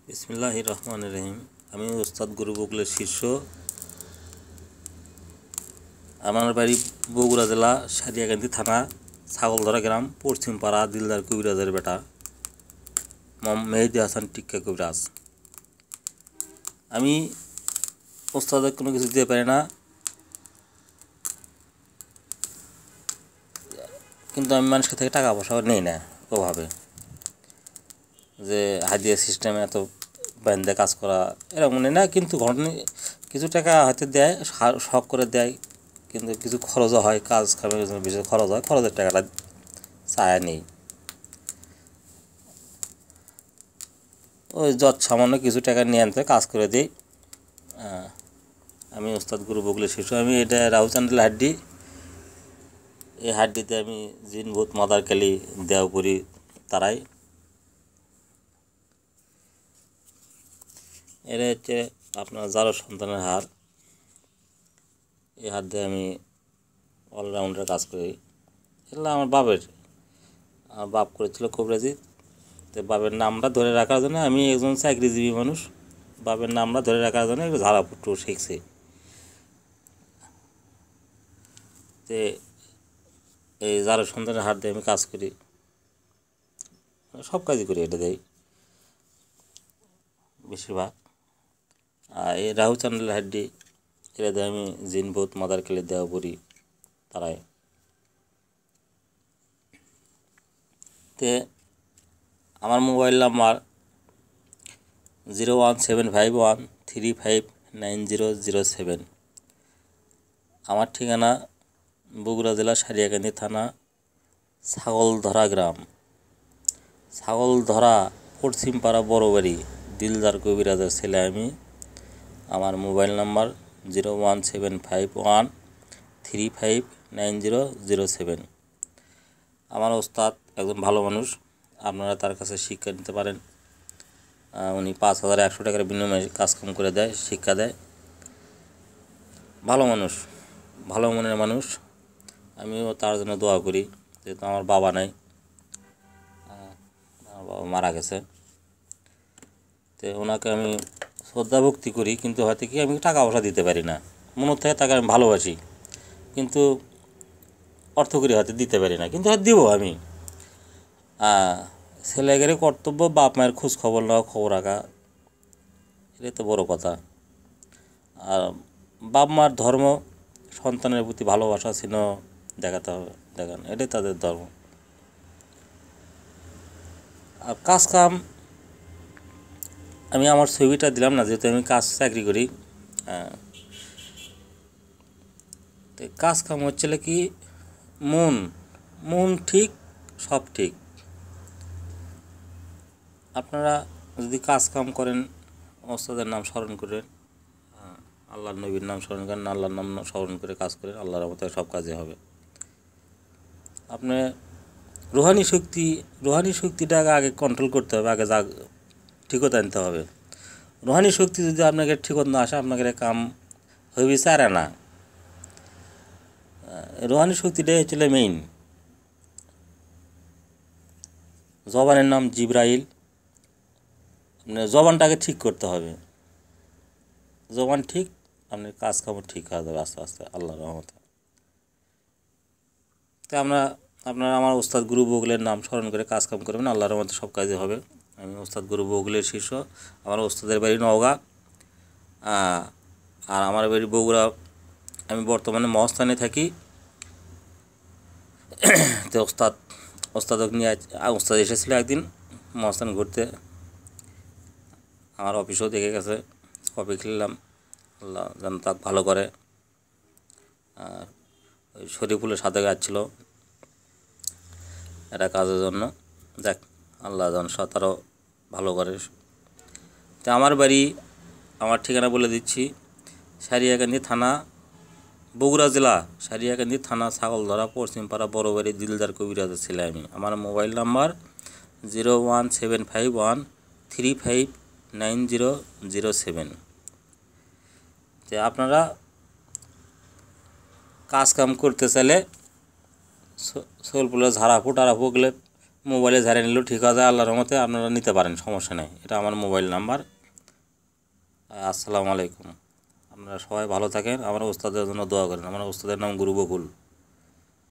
বিসমিল্লাহির রহমানির রহিম। আমি ওস্তাদ গুরু বকুলের শিষ্য। আমার বাড়ি বগুড়া জেলা সারিয়াকান্দি থানা ছাগলধরা গ্রাম পশ্চিমপাড়া দিলদার কবিরাজের বেটা মেহেদি হাসান টিক্কা কবিরাজ। আমি ওস্তাদের কোনো কিছু দিতে পারি না, কিন্তু আমি মানুষের থেকে টাকা পয়সাও নেই না ওভাবে যে হাদিয়া সিস্টেমে এত বান্ধে কাজ করা এরকম নেই না। কিন্তু ঘটনা কিছু টাকা হয়তো দেয়, শখ করে দেয়, কিন্তু কিছু খরচও হয়, কাজ কামের জন্য বিশেষ খরচ হয়, খরচের টাকাটা চায় নেই। ওই যত সামান্য কিছু টাকা নিয়ে আনতে কাজ করে দিই। আমি ওস্তাদ গুরু বকুলের শিশু। আমি এটা রাহুচান্ডেল হাড্ডি। এই হাড্ডিতে আমি জিন ভূত মাদার কালি দেও করি তারাই। এরা হচ্ছে আপনার যারো সন্তানের হার। এই হাত দিয়ে আমি অলরাউন্ডার কাজ করি। এগুলো আমার বাপ করেছিল কবিরাজি। তো বাপের নামটা ধরে রাখার জন্য আমি একজন চাকরিজীবী মানুষ, বাপের নামটা ধরে রাখার জন্য একটু ঝাড়াপুট্টু শিখছি। যে এই যারা সন্তানের হাত দিয়ে আমি কাজ করি, সব কাজই করি এটা দেয় বেশিরভাগ। আর এই রাহু চ্যান্ডেল হাড্ডি এটা দিয়ে আমি জিন ভূত মাদার কেলে দেওয়া করি তারাই। তে আমার মোবাইল নাম্বার 01751359007। আমার ঠিকানা বগুড়া জেলা সারিয়াকান্দি থানা ছাগলধরা গ্রাম, ছাগলধরা পশ্চিমপাড়া বড় বাড়ি দিলদার কবিরাজের ছেলে আমি। আমার মোবাইল নাম্বার 01751359007। আমার ওস্তাদ একজন ভালো মানুষ, আপনারা তার কাছে শিক্ষা নিতে পারেন। উনি 5100 টাকার বিনিময়ে কাজকাম করে দেয়, শিক্ষা দেয়। ভালো মানুষ, ভালো মনের মানুষ। আমিও তার জন্য দোয়া করি, যেহেতু আমার বাবা নাই, আমার বাবা মারা গেছে। তো ওনাকে আমি শ্রদ্ধা ভক্তি করি, কিন্তু হয়তো কি আমি টাকা পয়সা দিতে পারি না। মনের থেকে তাকে আমি ভালোবাসি, কিন্তু অর্থ করি হয়তো দিতে পারি না, কিন্তু হয়তো দিব আমি। ছেলেগের কর্তব্য বাপ মায়ের খোঁজ খবর নেওয়া, খবর রাখা, এটাই তো বড় কথা। আর বাপ মার ধর্ম সন্তানের প্রতি ভালোবাসা ছিল দেখাতে হবে, দেখান, এটাই তাদের ধর্ম। আর কাজ কাম আমি আমার ছবিটা দিলাম না, যেহেতু আমি চাকরি করি। তো কাজ কাম হচ্ছিল কি, মন ঠিক, সব ঠিক। আপনারা যদি কাজ কাম করেন, ওস্তাদের নাম স্মরণ করেন, আল্লাহর নবীর নাম স্মরণ করেন, আল্লাহর নাম স্মরণ করে কাজ করেন, আল্লাহর রহমতে সব কাজে হবে। আপনি রুহানি শক্তিটাকে আগে কন্ট্রোল করতে হবে, আগে ঠিকতা আনতে হবে। রুহানি শক্তি যদি আপনাকে ঠিকত না আসে, আপনাকে কাম হইবে চারে না। রুহানি শক্তিটাই হচ্ছিল মেইন। জবানের নাম জিব্রাইল। জবানটাকে ঠিক করতে হবে, জবান ঠিক, আপনার কাজ কামও ঠিক হয়ে যাবে আস্তে আস্তে আল্লাহর রহমতে। তো আপনারা আমার ওস্তাদ গুরু বকুলের নাম স্মরণ করে কাজ কাম করবেন, আল্লাহর রহমতে সব কাজে হবে। আমি ওস্তাদ গুরু বকুলের শিষ্য। আমার ওস্তাদের বাড়ি নওগাঁ, আর আমার বাড়ি বগুড়া। আমি বর্তমানে মহাস্থানে থাকি। তো ওস্তাদকে নিয়ে ওস্তাদ এসেছিল একদিন মহাস্থান ঘুরতে, আমার অফিসেও দেখে গেছে, কফি খেলাম। আল্লাহ যেন তাকে ভালো করে। আর ওই শরীফুলের সাথে যাচ্ছিল একটা কাজের জন্য, দেখ আল্লাহ যেন তারও ভালো করে। তো আমার ঠিকানা বলে দিচ্ছি, সারিয়াকান্দি থানা, বগুড়া জেলা সারিয়াকান্দি থানা ছাগলধরা পশ্চিমপাড়া বড় বাড়ি দিলদার কবিরাজের ছেলে আমি। আমার মোবাইল নাম্বার 01751359007। যে আপনারা কাজ কাম করতে চাইলে সোলপুলে ঝাড়াফু টাড়াফু গেলে মোবাইলে ঝাড়ে নিলেও ঠিক আছে, আল্লাহর রহমতে আপনারা নিতে পারেন, সমস্যা নেই। এটা আমার মোবাইল নাম্বার। আসসালামু আলাইকুম। আপনারা সবাই ভালো থাকেন, আমার ওস্তাদের জন্য দোয়া করেন। আমার ওস্তাদের নাম গুরু বকুল।